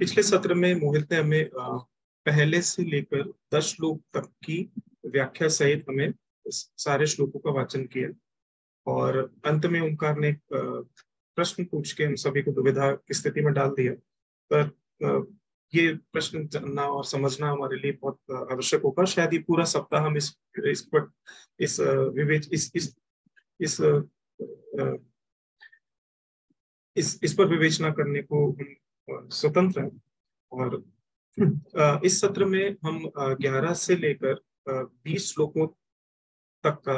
पिछले सत्र में मोहित ने हमें पहले से लेकर 10 श्लोक तक की व्याख्या सहित हमें सारे श्लोकों का वाचन किया और अंत में ओंकार ने एक प्रश्न पूछ के हम सभी को दुविधा की स्थिति में डाल दिया। पर ये प्रश्न जानना और समझना हमारे लिए बहुत आवश्यक होगा। शायद ये पूरा सप्ताह हम इस पर इस विवेच इस पर विवेचना करने को हम स्वतंत्र हैं। और इस सत्र में हम 11 से लेकर 20 श्लोकों तक का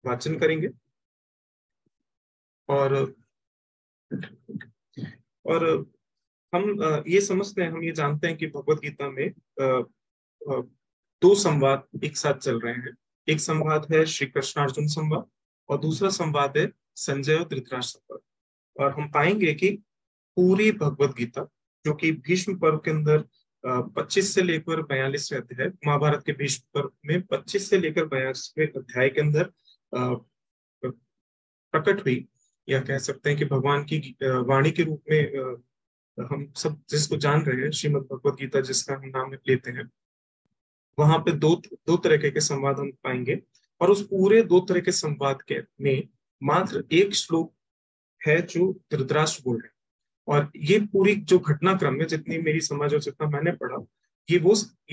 वाचन करेंगे और हम ये समझते हैं, हम ये जानते हैं कि भगवत गीता में 2 संवाद एक साथ चल रहे हैं। एक संवाद है श्री कृष्णार्जुन संवाद और दूसरा संवाद है संजय और धृतराष्ट्र संवाद। और हम पाएंगे कि पूरी भगवत गीता, जो कि भीष्म पर्व के अंदर 25 से लेकर 42वें अध्याय, महाभारत के भीष्म पर्व में 25 से लेकर 42वें अध्याय के अंदर प्रकट हुई, या कह सकते हैं कि भगवान की वाणी के रूप में हम सब जिसको जान रहे हैं, श्रीमद् भगवत गीता जिसका हम नाम लेते हैं, वहां पे दो तरह के संवाद हम पाएंगे। और उस पूरे 2 तरह के संवाद के में मात्र एक श्लोक है जो धृतराष्ट्र बोल रहे हैं। और ये पूरी जो घटनाक्रम है, जितनी मेरी समझ और जितना मैंने पढ़ा, ये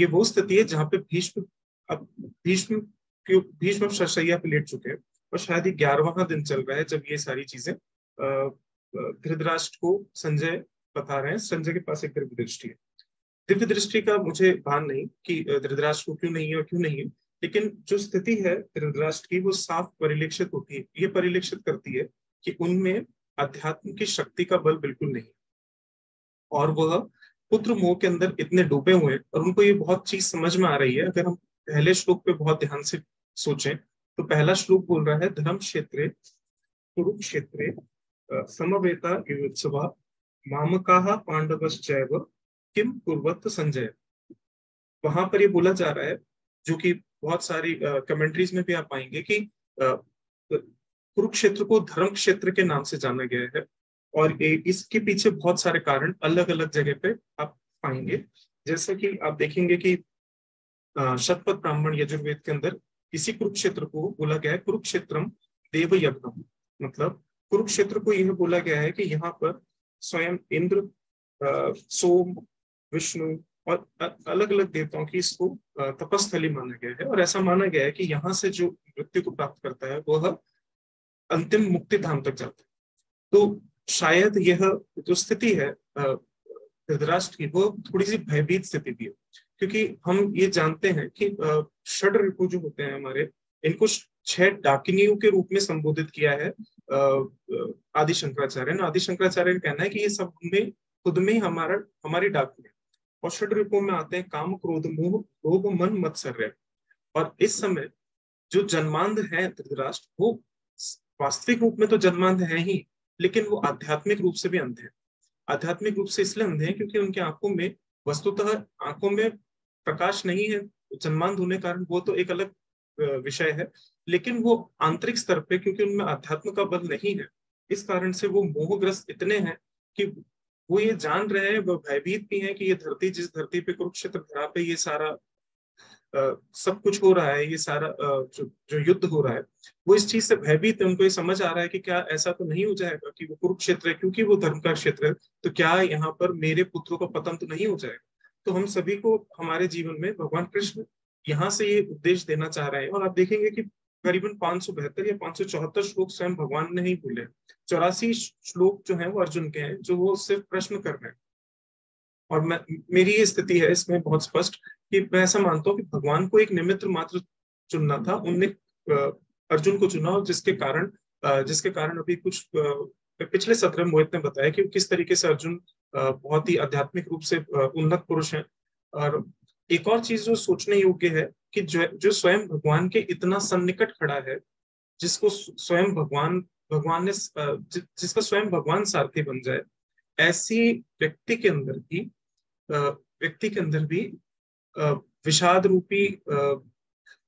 वो स्थिति है जहाँ पे भीष्म शैया पे लेट चुके हैं और शायद ये 11वां दिन चल रहा है जब ये सारी चीजें धृतराष्ट्र को संजय बता रहे हैं। संजय के पास एक दिव्य दृष्टि है। दिव्य दृष्टि का मुझे भान नहीं कि धृतराष्ट्र को क्यों नहीं है और क्यों नहीं है, लेकिन जो स्थिति है धृतराष्ट्र की वो साफ परिलक्षित होती है। ये परिलक्षित करती है कि उनमें अध्यात्म की शक्ति का बल बिल्कुल नहीं, और वह पुत्र मोह के अंदर इतने डूबे हुए हैं और उनको ये बहुत चीज समझ में आ रही है। अगर हम पहले श्लोक पे बहुत ध्यान से सोचें तो पहला श्लोक बोल रहा है धर्म क्षेत्रे कुरुक्षेत्रे समवेता युत्सवा मामकाः पांडवश्चैव किम कुर्वत संजय। वहां पर ये बोला जा रहा है, जो कि बहुत सारी कमेंट्रीज में भी आप पाएंगे कि कुरुक्षेत्र को धर्म क्षेत्र के नाम से जाना गया है और इसके पीछे बहुत सारे कारण अलग अलग जगह पे आप पाएंगे। जैसे कि आप देखेंगे कि शतपथ ब्राह्मण यजुर्वेद के अंदर इसी कुरुक्षेत्र को बोला गया है कुरुक्षेत्रम देव यज्ञम। मतलब कुरुक्षेत्र को यह बोला गया है कि यहाँ पर स्वयं इंद्र, सोम, विष्णु और अलग अलग देवताओं की इसको तपस्थली माना गया है। और ऐसा माना गया है कि यहाँ से जो मृत्यु को प्राप्त करता है वह अंतिम मुक्ति धाम तक जाता है। तो शायद यह जो स्थिति है धृतराष्ट्र की, वो थोड़ी सी भयभीत स्थिति भी है, क्योंकि हम ये जानते हैं कि षड ऋतु जो होते हैं हमारे, इनको 6 डाकिनियों के रूप में संबोधित किया है आदि शंकराचार्य ने। आदि शंकराचार्य का कहना है कि ये सब में खुद में हमारी डाकिनी, और षड ऋतुओं में आते हैं काम, क्रोध, मोह, लोभ, मन, मत्सर्य। और इस समय जो जन्मांध है धृतराष्ट्र, वो वास्तविक रूप में तो जन्मांध है ही, लेकिन वो आध्यात्मिक रूप से भी अंधे हैं। आध्यात्मिक रूप से इसलिए अंधे हैं क्योंकि उनके आंखों में, वस्तुतः आंखों में प्रकाश नहीं है जन्मांध होने कारण, वो तो एक अलग विषय है, लेकिन वो आंतरिक स्तर पे क्योंकि उनमें अध्यात्म का बल नहीं है, इस कारण से वो मोहग्रस्त इतने हैं कि वो ये जान रहे हैं, वो भयभीत भी हैं कि ये धरती, जिस धरती पे कुरुक्षेत्र धरा पे ये सारा सब कुछ हो रहा है, ये सारा जो युद्ध हो रहा है, वो इस चीज से भयभीत है। उनको ये समझ आ रहा है कि क्या ऐसा तो नहीं हो जाएगा कि वो कुरुक्षेत्र है क्योंकि वो धर्म का क्षेत्र है, तो क्या यहाँ पर मेरे पुत्रों का पतन तो नहीं हो जाएगा। तो हम सभी को हमारे जीवन में भगवान कृष्ण यहाँ से ये उपदेश देना चाह रहे हैं। और आप देखेंगे कि करीबन 572 या 574 श्लोक स्वयं भगवान ने ही बोले। 84 श्लोक जो है वो अर्जुन के हैं, जो वो सिर्फ प्रश्न कर रहे हैं। और मेरी ये स्थिति है इसमें बहुत स्पष्ट कि मैं ऐसा मानता हूँ कि भगवान को एक निमित्त मात्र चुनना था, उनने अर्जुन को चुना, और जिसके कारण अभी कुछ पिछले सत्र में मोहित ने बताया कि किस तरीके से अर्जुन बहुत ही आध्यात्मिक रूप से उन्नत पुरुष हैं। और एक और चीज जो सोचने योग्य है कि जो स्वयं भगवान के इतना सन्निकट खड़ा है, जिसको स्वयं भगवान ने जिसका स्वयं भगवान सारथी बन जाए, ऐसी व्यक्ति के अंदर भी विषाद रूपी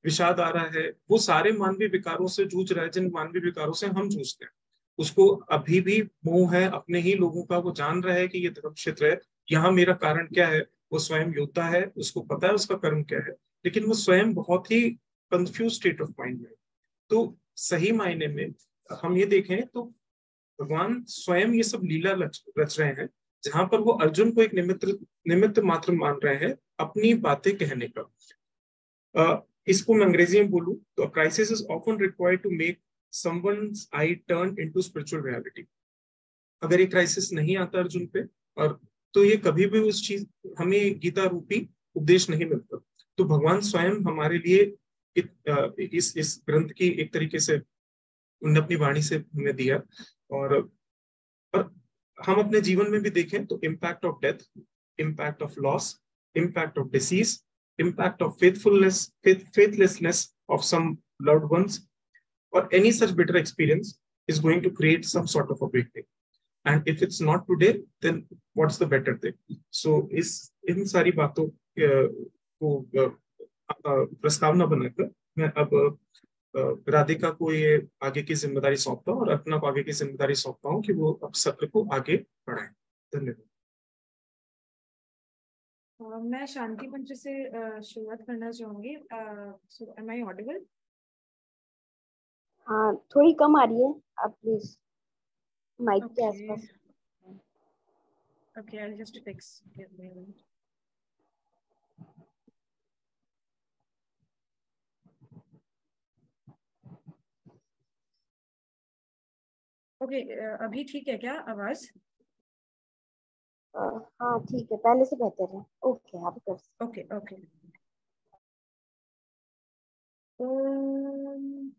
विषाद आ रहा है। वो सारे मानवीय विकारों से जूझ रहा है जिन मानवीय विकारों से हम जूझते हैं। उसको अभी भी मोह है अपने ही लोगों का, वो जान रहा है कि ये धर्म क्षेत्र है, यहाँ मेरा कारण क्या है। वो स्वयं योद्धा है, उसको पता है उसका कर्म क्या है, लेकिन वो स्वयं बहुत ही कंफ्यूज स्टेट ऑफ माइंड में। तो सही मायने में हम ये देखें तो भगवान स्वयं ये सब लीला रच रहे हैं, जहां पर वो अर्जुन को एक निमित्त निमित्त मात्र मान रहे हैं अपनी बातें कहने का। इसको मैं अंग्रेजी में बोलूं तो crisis is often required to make someone's eye turn into spiritual reality. अगर ये क्राइसिस नहीं आता अर्जुन पे, और तो ये कभी भी उस चीज, हमें गीता रूपी उपदेश नहीं मिलता। तो भगवान स्वयं हमारे लिए इस ग्रंथ की एक तरीके से उन्होंने अपनी वाणी से हमें दिया। और हम अपने जीवन में भी देखें तो impact of death, impact of loss, impact of disease, impact of faithlessness of some loved ones, or any such bitter experience is going to create some sort of awakening. And if it's not today, then what's the better thing? So इन सारी बातों को प्रस्तावना बनाकर मैं अब राधिका को ये आगे की जिम्मेदारी सौंपता हूँ और अर्पणा को आगे की जिम्मेदारी सौंपता हूँ कि वो अब सत्र को आगे बढ़ाएं। धन्यवाद। मैं शांति मंच से शुरुआत करना चाहूंगी। सो एम आई ऑडिबल? हाँ, थोड़ी कम आ रही है, आप प्लीज माइक के आसपास। Okay, I will just fix. Okay, अभी ठीक है क्या आवाज? हाँ ठीक है, पहले से बेहतर है। ओके, आप कर। Okay okay. ओम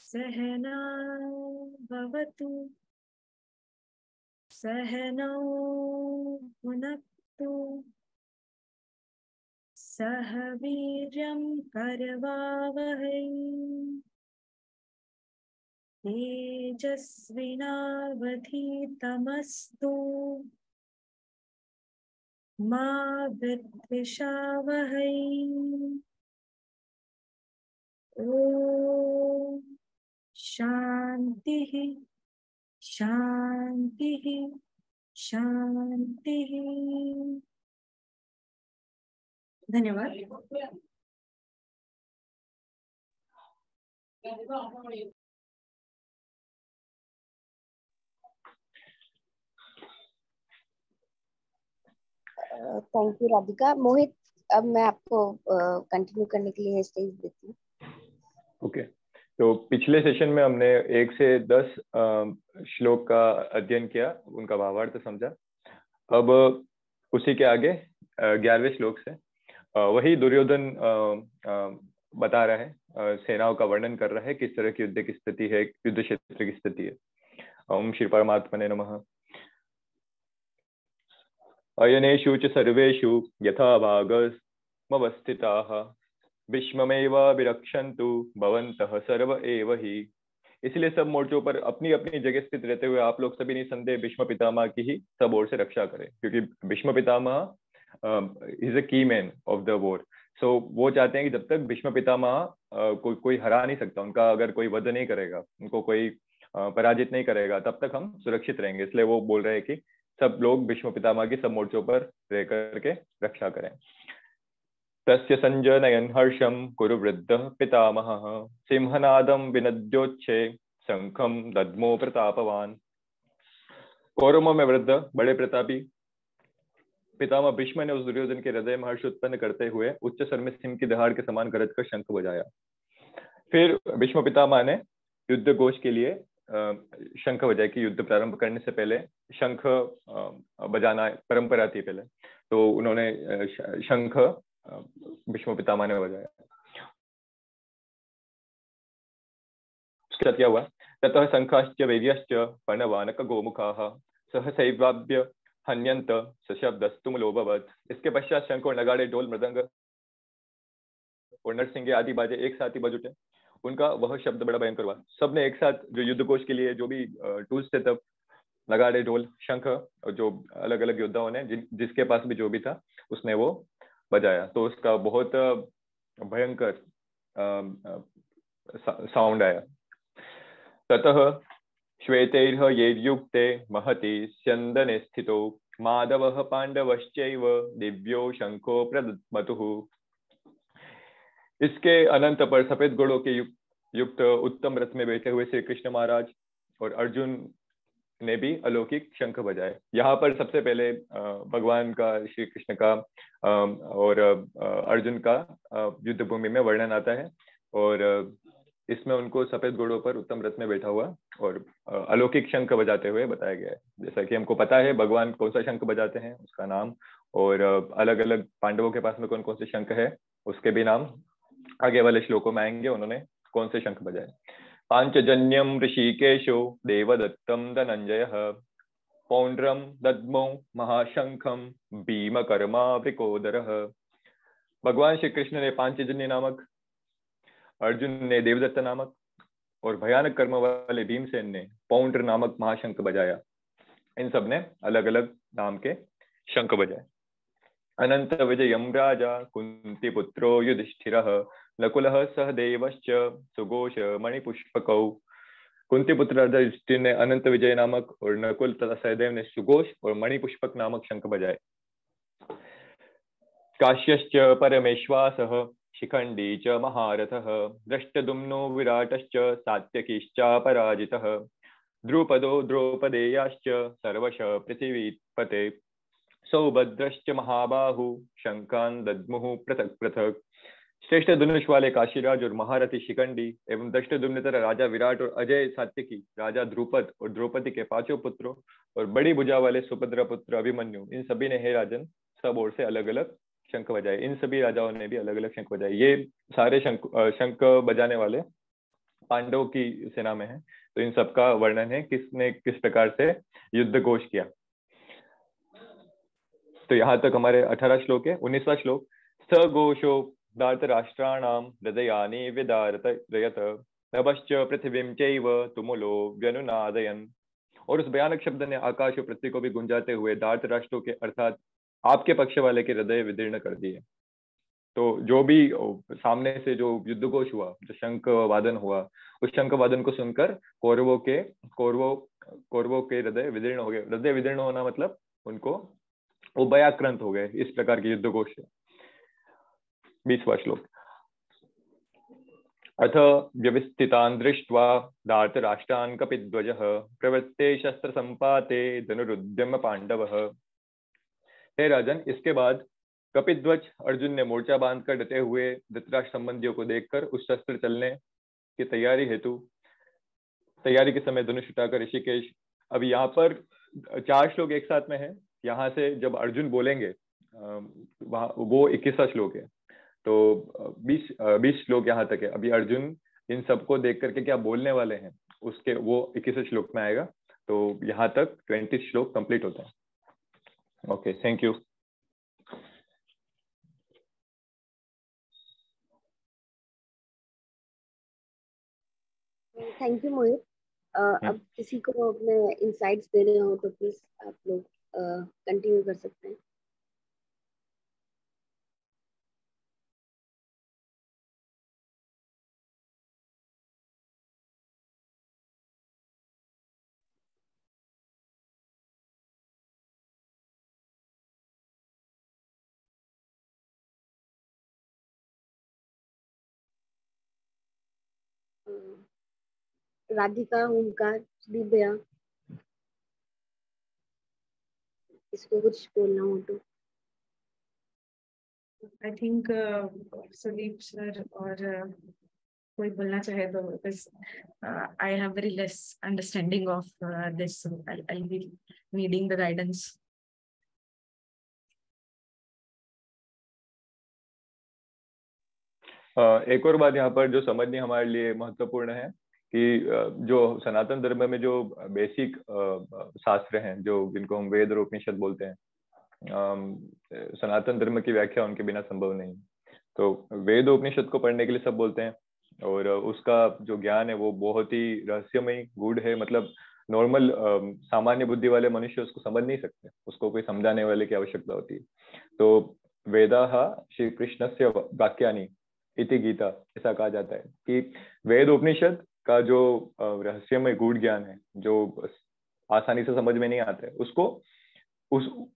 सहना भवतु सहनौ भुनक्तु सह वीर्यं करवावहै तेजस्विनावधीतमस्तु मा विद्विषावहै। ओम शांति शांति शांति। धन्यवाद। Thank you Radhika. मोहित, अब मैं आपको कंटिन्यू करने के लिए स्टेज देती हूँ। ओके, तो पिछले सेशन में हमने 1 से 10 श्लोक का अध्ययन किया, उनका भावार्थ समझा। अब उसी के आगे 11वें श्लोक से वही दुर्योधन बता रहा है, सेनाओं का वर्णन कर रहा है, किस तरह की युद्ध की स्थिति है, युद्ध क्षेत्र की स्थिति है। ओम श्री परमात्मने नमः। अयनेषु च सर्वेषु यथा भागमवस्थिताः विश्वमेव विरक्षन्तु भवन्तः सर्व एव हि। इसलिए सब मोर्चों पर अपनी अपनी जगह स्थित रहते हुए आप लोग सभी निसंदेह भीष्म पितामह की ही सब ओर से रक्षा करें, क्योंकि भीष्म पितामह इज अ की मैन ऑफ द वॉर। सो वो चाहते हैं कि जब तक भीष्म पितामह कोई हरा नहीं सकता, उनका अगर कोई वध नहीं करेगा, उनको कोई पराजित नहीं करेगा, तब तक हम सुरक्षित रहेंगे। इसलिए वो बोल रहे हैं कि सब लोग भीष्म पितामह की सब मोर्चों पर रह करके रक्षा करें। तस्य संजनयन् हर्षं कुरु वृद्धः पितामहः सिंहनादं विनद्योच्छे शंखं दद्मो प्रतापवान। कौरवों में वृद्ध बड़े प्रतापी पितामह भीष्म ने उस दुर्योधन के हृदय में हर्ष उत्पन्न करते हुए उच्च स्वर में सिंह की दहाड़ के समान गरज कर शंख बजाया। फिर भीष्म पितामह ने युद्ध घोष के लिए शंख बजाए कि युद्ध प्रारंभ करने से पहले शंख बजाना परंपरा थी पहले, तो उन्होंने शंख भीष्म पितामह ने बजाया। उसके साथ क्या हुआ? ततः शंखाश्च वैर्यश्च पर्णवानक गोमुखाः सहसैवाभ्य हन्यन्त सशब्दस्तुमुलोभवत्। इसके पश्चात शंख और नगाड़े, ढोल, मृदंग और नरसिंगे आदि बाजे एक साथ ही बज उठे। उनका वह शब्द बड़ा भयंकर हुआ। सबने एक साथ जो युद्ध कोष के लिए जो भी टूल्स थे, तब नगाड़े, ढोल, शंख, और जो अलग अलग योद्धाओं ने जिसके पास भी जो भी था उसने वो बजाया। तो उसका बहुत भयंकर साउंड आया। ततः श्वेतैर्ह येर्युक्ते महति स्यन्दने स्थितो माधवः पांडवश्चैव दिव्यो शंखो प्रदमतुः। इसके अनंत पर सफेद घोड़ों के युक्त उत्तम रथ में बैठे हुए श्री कृष्ण महाराज और अर्जुन ने भी अलौकिक शंख बजाए। यहाँ पर सबसे पहले भगवान का, श्री कृष्ण का और अर्जुन का युद्ध भूमि में वर्णन आता है और इसमें उनको सफेद घोड़ों पर उत्तम रथ में बैठा हुआ और अलौकिक शंख बजाते हुए बताया गया है। जैसा कि हमको पता है भगवान कौन सा शंख बजाते हैं, उसका नाम, और अलग अलग पांडवों के पास में कौन कौन से शंख है उसके भी नाम आगे वाले श्लोकों में आएंगे, उन्होंने कौन से शंख बजाए। पांचजन्यम ऋषिकेशो देवदत्तम धनंजयः पौंड्रम दद्मो महाशंखम भीमकर्मा वृकोदरः। भगवान श्री कृष्ण ने पांचजन्य नामक, अर्जुन ने देवदत्त नामक और भयानक कर्म वाले भीमसेन ने पौंड्र नामक महाशंख बजाया। इन सब ने अलग अलग नाम के शंख बजाए। अनंत विजयम राजा कुंती पुत्रो युधिष्ठिरः नकुलः सहदेवश्च सुघोष मणिपुष्पकौ। कुंती पुत्र युधिष्ठिर ने अनंत विजय नामक और नकुल तथा सहदेव ने सुघोष और मणिपुष्पक नामक शंख बजाए। काश्यश्च परमेश्वासः शिखंडी च महारथः दृष्टद्युम्नो विराटश्च सात्यकीश्च पराजितः द्रुपदो द्रौपदेयाश्च सर्वश पृथिवीपते सौभद्रश्च महाबाहु शंखान दद्मुः पृथक पृथक। श्रेष्ठ धनुष वाले काशीराज और महारथी शिखंडी एवं दृष्टद्युम्न तरह राजा विराट और अजय सात्यकी राजा द्रुपद और द्रौपदी के पांचों पुत्रों और बड़ी भुजा वाले सुभद्रा पुत्र अभिमन्यु, इन सभी ने हे राजन सब ओर से अलग अलग शंख बजाए। इन सभी राजाओं ने भी अलग अलग शंख बजाए। ये सारे शंख बजाने वाले पांडवों की सेना में है। तो इन सबका वर्णन है किसने किस प्रकार से युद्ध घोष किया। तो यहाँ तक हमारे 18 श्लोक है। 19वां श्लोक, स घोषो धार्तराष्ट्राणाम हृदयानि विदारयत नभश्च पृथ्वीं चैव तुमुलो व्यनुनादयन्। और उस भयानक शब्द ने आकाश और पृथ्वी को भी गुंजाते हुए धार्त राष्ट्रों के अर्थात आपके पक्ष वाले के हृदय विदीर्ण कर दिए। तो जो भी सामने से जो युद्ध घोष हुआ, जो शंख वादन हुआ, उस शंख वादन को सुनकर कौरवों के हृदय विदीर्ण हो गए। हृदय विदीर्ण होना मतलब उनको वो भयाक्रांत हो गए इस प्रकार के युद्ध घोष से। 20वां श्लोक, अथ व्यवस्थितान् दृष्ट्वा धार्तराष्ट्रान् कपिध्वजः प्रवृत्ते शस्त्र संपाते धनुरुद्यम पांडवः। हे राजन, इसके बाद कपिध्वज अर्जुन ने मोर्चा बांधकर डटे हुए धृतराष्ट्र संबंधियों को देखकर उस शस्त्र चलने की तैयारी हेतु तैयारी के समय धनुष उठाकर ऋषिकेश। अब यहाँ पर 4 श्लोक एक साथ में है। यहाँ से जब अर्जुन बोलेंगे वो 21वां श्लोक है, तो 20 श्लोक यहाँ तक है। अभी अर्जुन इन सबको देख करके क्या बोलने वाले हैं उसके वो 21वें श्लोक में आएगा। तो यहाँ तक 20 श्लोक कंप्लीट होता है। Okay, thank you. Thank you Mohit. अब किसी को अपने इनसाइट्स देने हो तो प्लीज आप लोग कंटिन्यू कर सकते हैं। राधिका, ओमकार, सुदीप भैया, इसको कुछ बोलना हो तो। आई थिंक सुदीप सर और कोई बोलना चाहे तो, because I have very less understanding of this, so I'll be needing the guidance. एक और बात यहाँ पर जो समझनी हमारे लिए महत्वपूर्ण है कि जो सनातन धर्म में जो बेसिक शास्त्र हैं, जो जिनको हम वेद और उपनिषद बोलते हैं, सनातन धर्म की व्याख्या उनके बिना संभव नहीं। तो वेद उपनिषद को पढ़ने के लिए सब बोलते हैं और उसका जो ज्ञान है वो बहुत ही रहस्यमय गूढ़ है। मतलब नॉर्मल सामान्य बुद्धि वाले मनुष्य उसको समझ नहीं सकते, उसको कोई समझाने वाले की आवश्यकता होती है। तो वेदाः श्री कृष्णस्य वाक्यानि इति गीता, ऐसा कहा जाता है कि वेद उपनिषद का जो रहस्यमय गूढ़ ज्ञान है, जो आसानी से समझ में नहीं आता है, उसको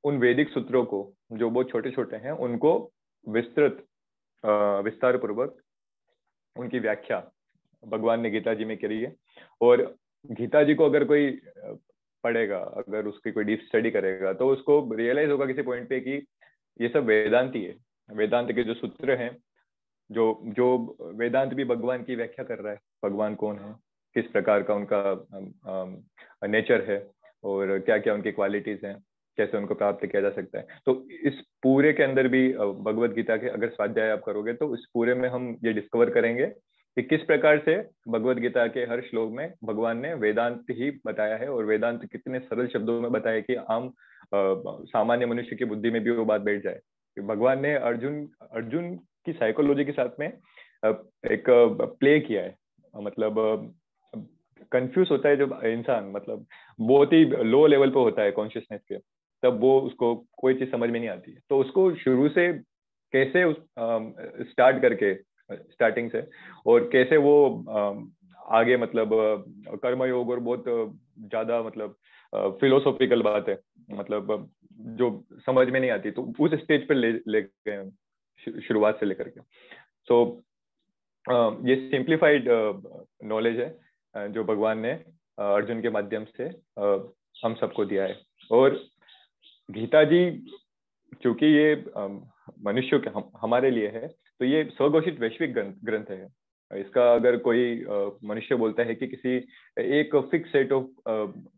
उन वैदिक सूत्रों को जो बहुत छोटे छोटे हैं उनको विस्तार पूर्वक उनकी व्याख्या भगवान ने गीता जी में करी है। और गीता जी को अगर कोई पढ़ेगा, अगर उसकी कोई डीप स्टडी करेगा, तो उसको रियलाइज होगा किसी पॉइंट पे कि ये सब वेदांती है। वेदांत के जो सूत्र हैं, जो वेदांत भी भगवान की व्याख्या कर रहा है, भगवान कौन है, किस प्रकार का उनका नेचर है और क्या क्या उनकी क्वालिटीज हैं, कैसे उनको प्राप्त किया जा सकता है। तो इस पूरे के अंदर भी भगवत गीता के अगर स्वाध्याय आप करोगे तो इस पूरे में हम ये डिस्कवर करेंगे कि किस प्रकार से भगवत गीता के हर श्लोक में भगवान ने वेदांत ही बताया है, और वेदांत कितने सरल शब्दों में बताया कि आम सामान्य मनुष्य की बुद्धि में भी वो बात बैठ जाए। भगवान ने अर्जुन की साइकोलॉजी के साथ में एक प्ले किया है। मतलब कंफ्यूज होता है जब इंसान, मतलब बहुत ही लो लेवल पे होता है कॉन्शियसनेस के, तब वो उसको कोई चीज समझ में नहीं आती है। तो उसको शुरू से कैसे स्टार्ट करके, स्टार्टिंग से, और कैसे वो आगे मतलब कर्मयोग और बहुत ज्यादा मतलब फिलोसॉफिकल बात है, मतलब जो समझ में नहीं आती, तो उस स्टेज पर ले गए शुरुआत से लेकर के। सो ये सिंप्लीफाइड नॉलेज है जो भगवान ने अर्जुन के माध्यम से हम सबको दिया है। और गीता जी चूंकि ये मनुष्यों के हमारे लिए है, तो ये स्वघोषित वैश्विक ग्रंथ है। इसका अगर कोई मनुष्य बोलता है कि किसी एक फिक्स सेट ऑफ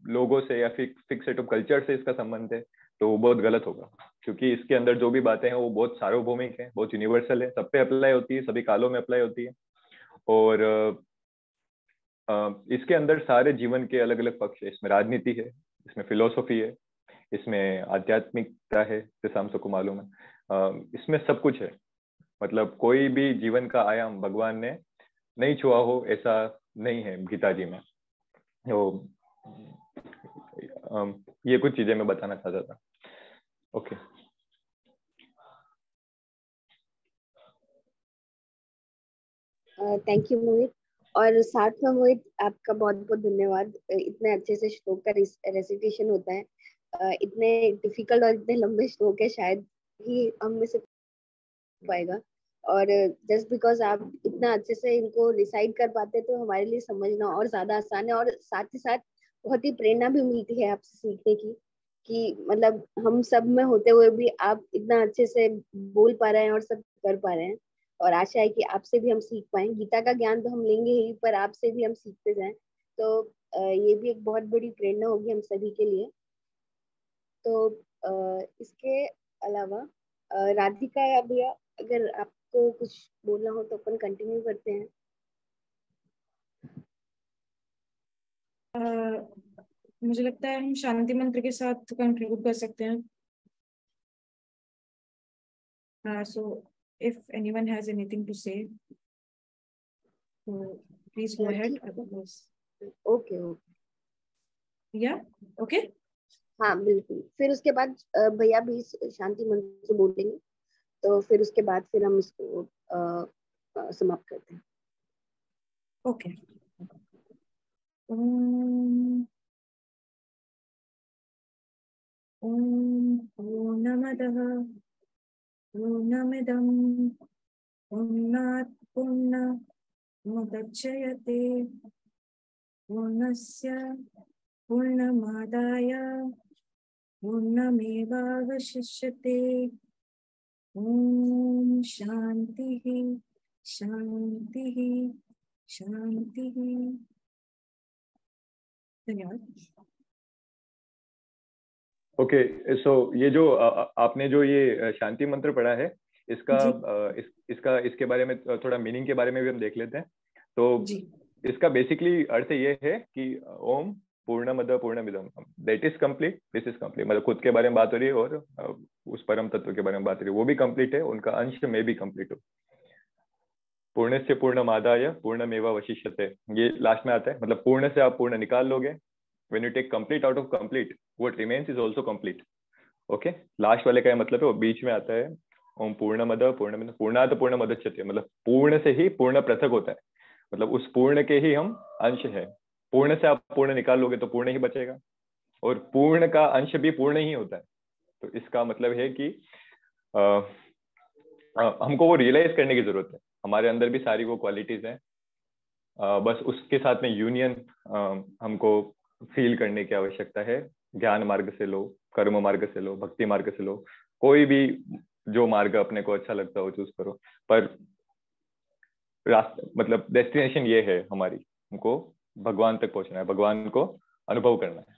लोगों से या फिक्स सेट ऑफ कल्चर से इसका संबंध है, तो वो बहुत गलत होगा, क्योंकि इसके अंदर जो भी बातें हैं वो बहुत सार्वभौमिक है, बहुत यूनिवर्सल है, सब पे अप्लाई होती है, सभी कालों में अप्लाई होती है। और इसके अंदर सारे जीवन के अलग अलग पक्ष है। इसमें राजनीति है, इसमें फिलोसॉफी है, इसमें आध्यात्मिकता है, जैसा हम सबको मालूम है। इसमें सब कुछ है। मतलब कोई भी जीवन का आयाम भगवान ने नहीं छुआ हो ऐसा नहीं है गीता जी में। तो ये कुछ चीजें मैं बताना चाहता था। ओके। थैंक यू मोहित। और साथ में मोहित, आपका बहुत बहुत धन्यवाद। इतने अच्छे से श्लोक का रेसिटेशन होता है। इतने डिफिकल्ट और इतने लंबे श्लोक है, शायद ही हम में से पाएगा। और जस्ट बिकॉज आप इतना अच्छे से इनको डिसाइड कर पाते, तो हमारे लिए समझना और ज्यादा आसान है। और साथ ही साथ बहुत ही प्रेरणा भी मिलती है आपसे सीखने की, कि मतलब हम सब में होते हुए भी आप इतना अच्छे से बोल पा रहे हैं और सब कर पा रहे हैं। और आशा है कि आपसे भी हम सीख पाए। गीता का ज्ञान तो हम लेंगे ही, पर आपसे भी हम सीखते जाएं, तो ये भी एक बहुत बड़ी प्रेरणा होगी हम सभी के लिए। तो इसके अलावा राधिका या भैया, अगर आपको कुछ बोलना हो तो अपन कंटिन्यू करते हैं। मुझे लगता है हम शांति मंत्र के साथ कंक्लूड कर सकते हैं। So if anyone has anything to say, so please go ahead. Okay Yeah, okay. हाँ बिल्कुल। फिर उसके बाद भैया भी शांति मंत्र बोलेंगे, तो फिर उसके बाद फिर हम इसको समाप्त करते हैं। Okay. Om Purnamadaha Purnamidam Purnat Purnamudachyate Purnasya Purnamadaya Purnamevavashishyate. Om Shantihi Shantihi Shantihi. धन्यवाद। ओके, सो ये जो आपने जो ये शांति मंत्र पढ़ा है, इसका इसके बारे में थोड़ा मीनिंग के बारे में भी हम देख लेते हैं। तो इसका बेसिकली अर्थ ये है कि ओम पूर्णमद पूर्णमिदम, that is complete, this is complete. मतलब खुद के बारे में बात हो रही है और उस परम तत्व के बारे में बात हो रही है, वो भी कंप्लीट है, उनका अंश में भी कंप्लीट हो। पूर्णस्य पूर्णमादाय पूर्णमेवावशिष्यते, ये लास्ट में आता है। मतलब पूर्ण से आप पूर्ण निकाल लोगे, when you take complete out of complete, what remains is also complete. Okay, last वाले का मतलब है वो बीच में आता है ओम पूर्णमद पूर्णमिदम पूर्णात पूर्णमुदच्यते, मतलब पूर्ण से ही पूर्ण पृथक होता है। मतलब उस पूर्ण के ही हम अंश है। पूर्ण से आप पूर्ण निकाल लोगे तो पूर्ण ही बचेगा, और पूर्ण का अंश भी पूर्ण ही होता है। तो इसका मतलब है कि हमको वो रियलाइज करने की जरूरत है, हमारे अंदर भी सारी वो क्वालिटीज हैं, बस उसके साथ में यूनियन हमको फील करने की आवश्यकता है। ज्ञान मार्ग से लो, कर्म मार्ग से लो, भक्ति मार्ग से लो, कोई भी जो मार्ग अपने को अच्छा लगता हो चूज करो, पर रास्ता मतलब डेस्टिनेशन ये है हमारी, हमको भगवान तक पहुंचना है, भगवान को अनुभव करना है।